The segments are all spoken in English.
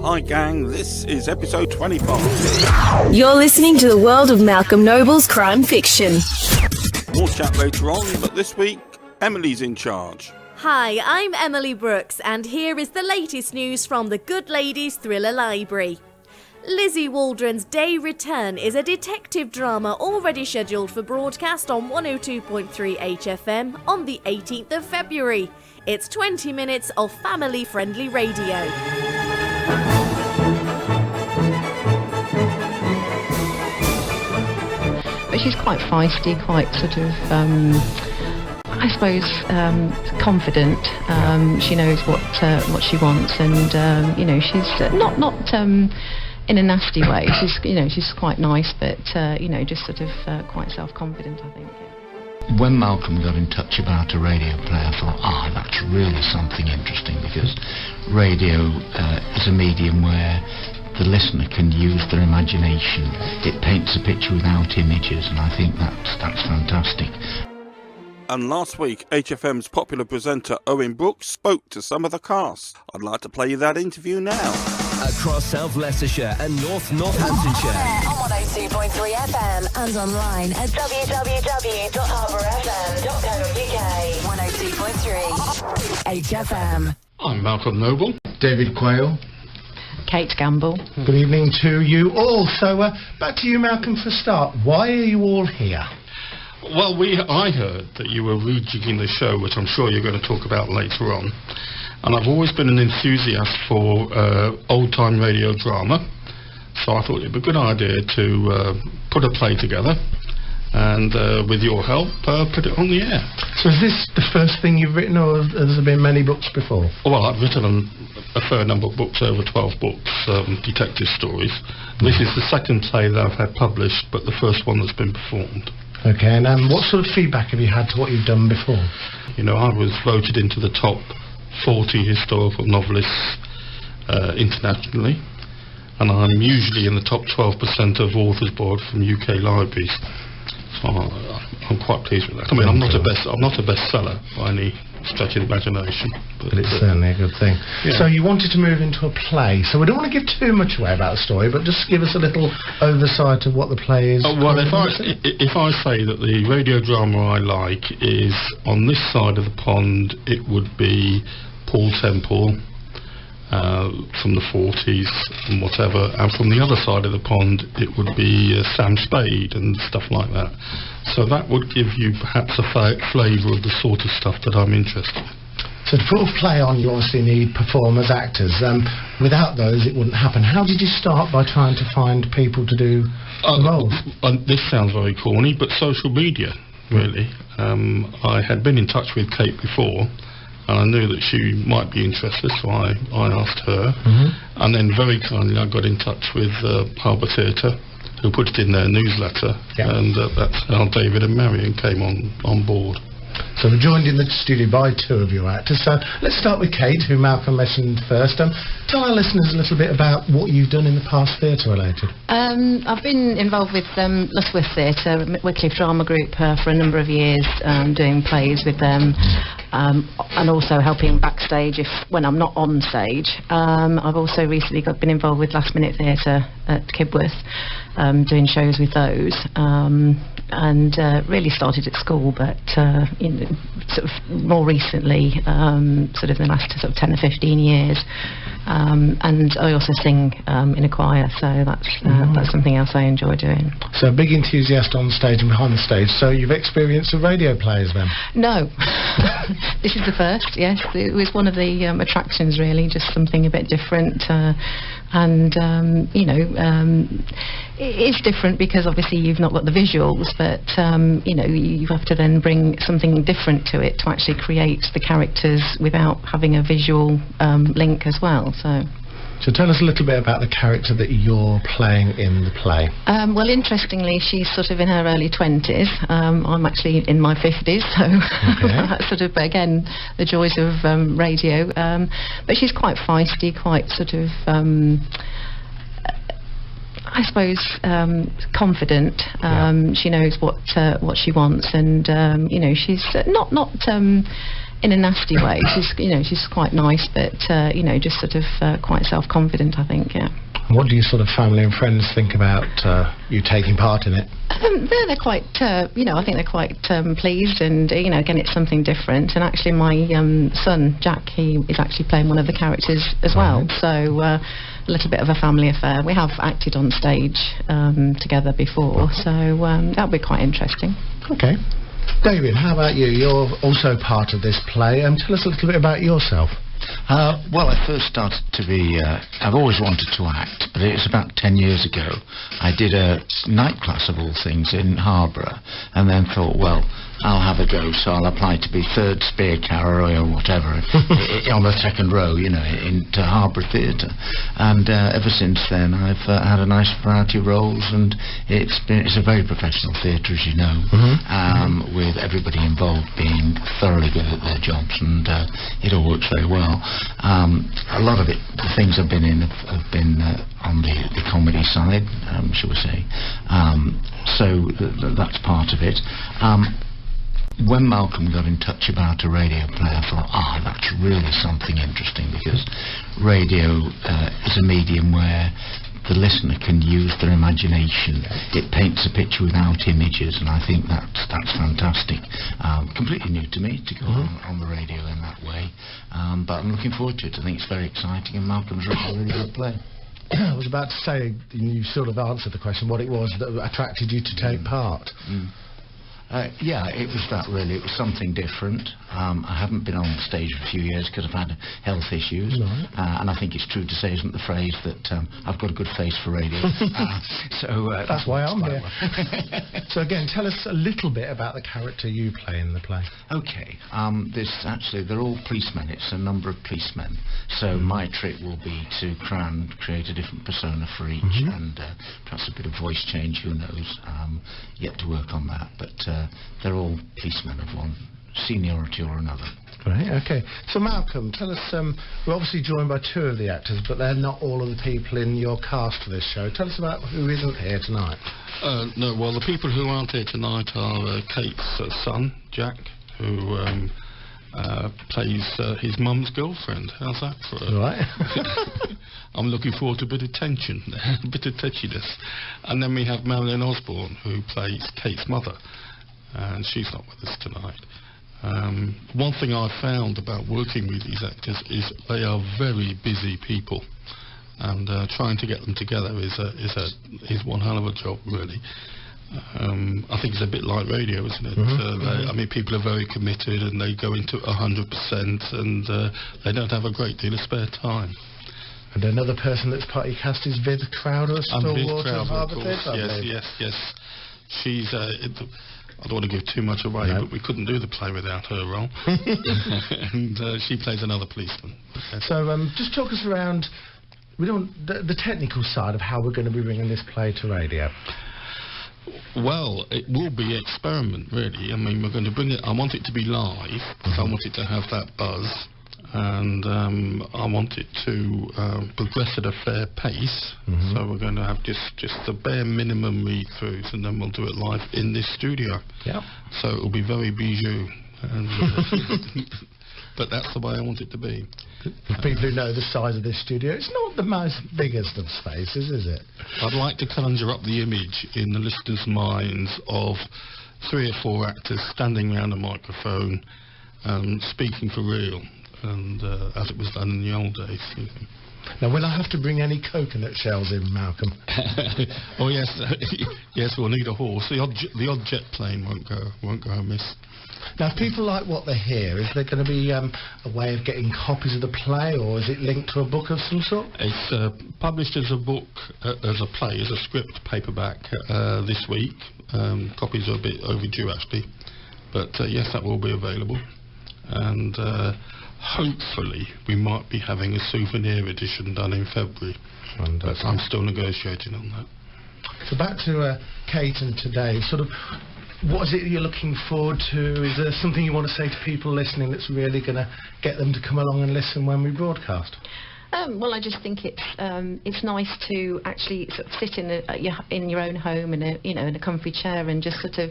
Hi gang, this is episode 25. You're listening to the world of Malcolm Noble's crime fiction. More chat later on, but this week, Emily's in charge. Hi, I'm Emily Brooks, and here is the latest news from the Good Ladies Thriller Library. Lizzie Waldron's Day Return is a detective drama already scheduled for broadcast on 102.3 HFM on the 18th of February. It's 20 minutes of family-friendly radio. But she's quite feisty, quite sort of, I suppose, confident. She knows what she wants, and she's not in a nasty way. She's quite nice, but just sort of quite self-confident, I think. Yeah. When Malcolm got in touch about a radio play, I thought, that's really something interesting, because radio is a medium where the listener can use their imagination. It paints a picture without images, and I think that's fantastic. And last week, HFM's popular presenter Owen Brooks spoke to some of the cast. I'd like to play you that interview now. Across South Leicestershire and North Northamptonshire. On 102.3 FM and online at www.harbourfm.co.uk. 102.3 HFM. I'm Malcolm Noble. David Quayle. Kate Gamble. Good evening to you all. So back to you, Malcolm, for a start. Why are you all here? Well, I heard that you were rejigging the show, which I'm sure you're going to talk about later on. And I've always been an enthusiast for old-time radio drama, so I thought it'd be a good idea to put a play together and, with your help, put it on the air. So is this the first thing you've written, or has there been many books before? Well, I've written a fair number of books, over 12 books, detective stories. This is the second play that I've had published, but the first one that's been performed. Okay, and what sort of feedback have you had to what you've done before? I was voted into the top 40 historical novelists internationally, and I'm usually in the top 12% of authors board from UK libraries, so I'm quite pleased with that. I mean, I'm not a bestseller by any stretch of the imagination, but it's certainly a good thing. Yeah. So you wanted to move into a play, so we don't want to give too much away about the story, but just give us a little oversight of what the play is. Well, if I say that the radio drama I like is on this side of the pond, it would be Paul Temple from the 40s and whatever, and from the other side of the pond it would be Sam Spade and stuff like that. So that would give you perhaps a flavour of the sort of stuff that I'm interested in. So to put a play on, you obviously need performers, actors. Without those, it wouldn't happen. How did you start by trying to find people to do the roles? This sounds very corny, but social media, really. I had been in touch with Kate before, and I knew that she might be interested, so I asked her. And then very kindly I got in touch with Harbour Theatre, who put it in their newsletter, and that's how David and Marion came on board. So we're joined in the studio by two of your actors. So let's start with Kate, who Malcolm mentioned first. Tell our listeners a little bit about what you've done in the past theatre-related. I've been involved with Lutterworth Theatre, Wycliffe Drama Group, for a number of years, doing plays with them, and also helping backstage when I'm not on stage. I've also recently been involved with Last Minute Theatre at Kibworth, doing shows with those. And really started at school, but sort of more recently, sort of the last sort of 10 or 15 years. And I also sing in a choir, so that's something else I enjoy doing. So a big enthusiast on stage and behind the stage. So you've experienced the radio plays then? No, this is the first. Yes, it was one of the attractions, really, just something a bit different. It is different because obviously you've not got the visuals, but you have to then bring something different to it to actually create the characters without having a visual link as well. So tell us a little bit about the character that you're playing in the play. Well, interestingly, she's sort of in her early 20s. I'm actually in my 50s, so that's sort of, again, the joys of radio. But she's quite feisty, quite sort of, I suppose, confident. She knows what she wants, and she's not in a nasty way. She's quite nice, but just sort of quite self-confident, I think. Yeah. What do your sort of family and friends think about you taking part in it? They're quite, I think they're quite pleased, and again, it's something different. And actually, my son Jack, he is actually playing one of the characters as well. So a little bit of a family affair. We have acted on stage together before, so that'll be quite interesting. Okay. David, how about you? You're also part of this play. Tell us a little bit about yourself. Well, I first started to be... I've always wanted to act, but it was about 10 years ago. I did a night class, of all things, in Harborough, and then thought, well, I'll have a go, so I'll apply to be third spear carrier or whatever on the second row, into Harborough Theatre. And ever since then, I've had a nice variety of roles, and it's a very professional theatre, as you know, with everybody involved being thoroughly good at their jobs, and it all works very well. A lot of it, the things I've been in, have been on the comedy side, shall we say. So that's part of it. When Malcolm got in touch about a radio play, I thought, that's really something interesting, because radio is a medium where the listener can use their imagination. It paints a picture without images, and I think that's fantastic. Completely new to me to go on the radio in that way, but I'm looking forward to it. I think it's very exciting, and Malcolm's written a really good play. I was about to say, you sort of answered the question, what it was that attracted you to take part. Yeah, it was that really. It was something different. I haven't been on stage for a few years because I've had health issues, and I think it's true to say, isn't the phrase that I've got a good face for radio. That's why I'm here. So again, tell us a little bit about the character you play in the play. Okay, they're all policemen. It's a number of policemen. So my trick will be to try and create a different persona for each, and perhaps a bit of voice change. Who knows? Yet to work on that, but they're all policemen of one seniority or another. Right, okay. So Malcolm, tell us, we're obviously joined by two of the actors, but they're not all of the people in your cast for this show. Tell us about who isn't here tonight. No, well, the people who aren't here tonight are Kate's son, Jack, who plays his mum's girlfriend. How's that for a... Right. I'm looking forward to a bit of tension there, a bit of touchiness. And then we have Marilyn Osborne, who plays Kate's mother, and she's not with us tonight. One thing I've found about working with these actors is they are very busy people, and trying to get them together is one hell of a job, really. I think it's a bit like radio, isn't it? I mean, people are very committed, and they go into it 100%, and they don't have a great deal of spare time. And another person that's partly cast is Viv Crowder, stalwart of Harbour Theatre. Yes. She's... I don't want to give too much away, but we couldn't do the play without her role. And she plays another policeman. So just talk us around the technical side of how we're going to be bringing this play to radio. Well, it will be an experiment, really. I mean, we're going to bring it... I want it to be live, because I want it to have that buzz. And I want it to progress at a fair pace, so we're going to have just the bare minimum read-throughs, and then we'll do it live in this studio. Yeah. So it'll be very bijou, and, but that's the way I want it to be. For people who know the size of this studio, it's not the most biggest of spaces, is it? I'd like to conjure up the image in the listeners' minds of 3 or 4 actors standing around a microphone, speaking for real. And as it was done in the old days. Now, will I have to bring any coconut shells in, Malcolm? Oh yes, yes. We'll need a horse. The odd jet plane won't go amiss. Now, if people like what they hear, is there going to be a way of getting copies of the play, or is it linked to a book of some sort? It's published as a book, as a play, as a script paperback this week. Copies are a bit overdue, actually, but yes, that will be available. And hopefully we might be having a souvenir edition done in February. But I'm still negotiating on that. So back to Kate and today, sort of, what is it you're looking forward to? Is there something you want to say to people listening that's really going to get them to come along and listen when we broadcast? Well, I just think it's nice to actually sort of sit in your own home in a comfy chair and just sort of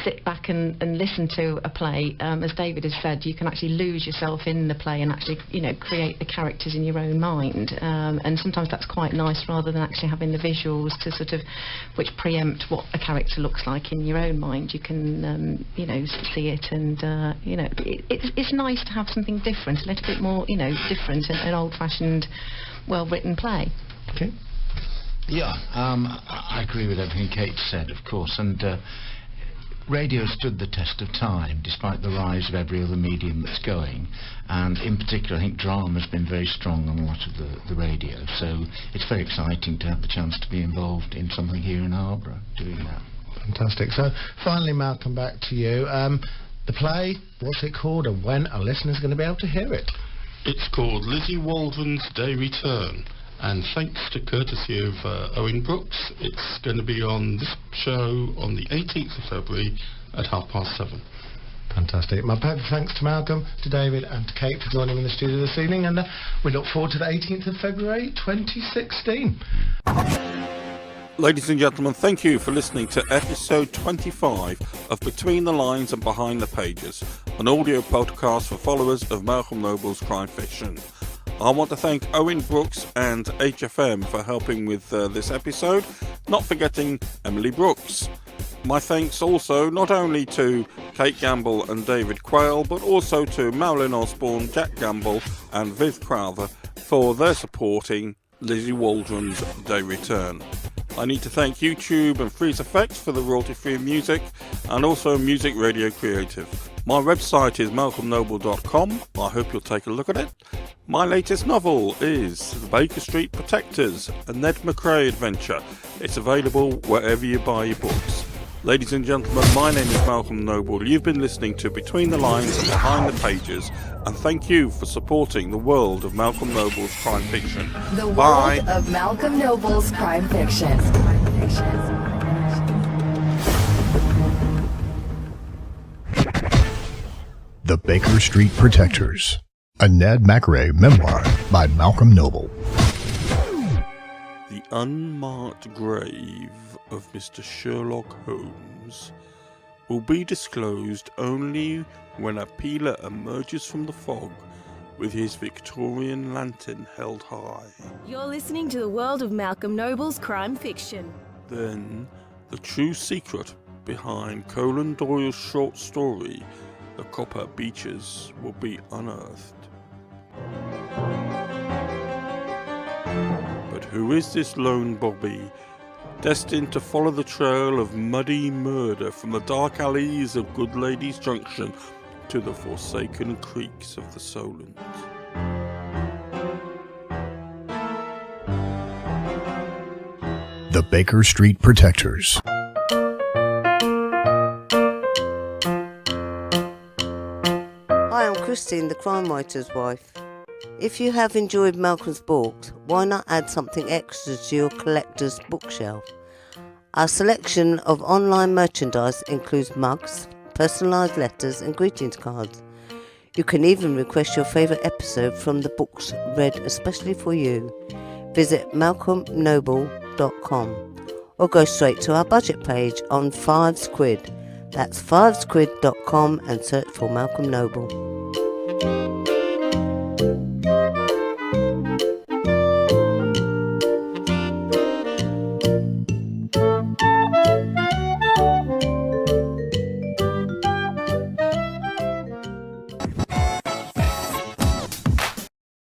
sit back and listen to a play, as David has said, you can actually lose yourself in the play and actually, create the characters in your own mind. And sometimes that's quite nice, rather than actually having the visuals to sort of, which preempt what a character looks like in your own mind. You can, see it, and it's nice to have something different, a little bit more, different, an old-fashioned, well-written play. Okay. Yeah, I agree with everything Kate said, of course, and radio stood the test of time, despite the rise of every other medium that's going, and in particular I think drama's been very strong on a lot of the radio, so it's very exciting to have the chance to be involved in something here in Harborough doing that. Fantastic. So finally, Malcolm, back to you. The play, what's it called, and when are listeners going to be able to hear it? It's called Lizzie Waldron's Day Return, and thanks to courtesy of Owen Brooks, it's going to be on this show on the 18th of February at 7:30. Fantastic. My thanks to Malcolm, to David and to Kate for joining me in the studio this evening, and we look forward to the 18th of February 2016. Ladies and gentlemen, thank you for listening to episode 25 of Between the Lines and Behind the Pages, an audio podcast for followers of Malcolm Noble's crime fiction. I want to thank Owen Brooks and HFM for helping with this episode, not forgetting Emily Brooks. My thanks also not only to Kate Gamble and David Quayle, but also to Marilyn Osborne, Jack Gamble and Viv Crowther for their supporting Lizzie Waldron's Day Return. I need to thank YouTube and Freeze Effects for the royalty-free music, and also Music Radio Creative. My website is malcolmnoble.com. I hope you'll take a look at it. My latest novel is The Baker Street Protectors, a Ned McCrae adventure. It's available wherever you buy your books. Ladies and gentlemen, my name is Malcolm Noble. You've been listening to Between the Lines and Behind the Pages, and thank you for supporting the world of Malcolm Noble's crime fiction. The Bye. world of Malcolm Noble's crime fiction. The Baker Street Protectors, a Ned McCrae memoir by Malcolm Noble. The unmarked grave of Mr. Sherlock Holmes will be disclosed only when a peeler emerges from the fog with his Victorian lantern held high. You're listening to the world of Malcolm Noble's crime fiction. Then the true secret behind Conan Doyle's short story, The Copper Beeches, will be unearthed. But who is this lone Bobby, destined to follow the trail of muddy murder from the dark alleys of Good Ladies Junction to the forsaken creeks of the Solent? The Baker Street Protectors. Hi, I'm Christine, the crime writer's wife. If you have enjoyed Malcolm's books, why not add something extra to your collector's bookshelf? Our selection of online merchandise includes mugs, personalised letters and greetings cards. You can even request your favourite episode from the books read especially for you. Visit malcolmnoble.com or go straight to our budget page on £5. That's 5squid.com and search for Malcolm Noble.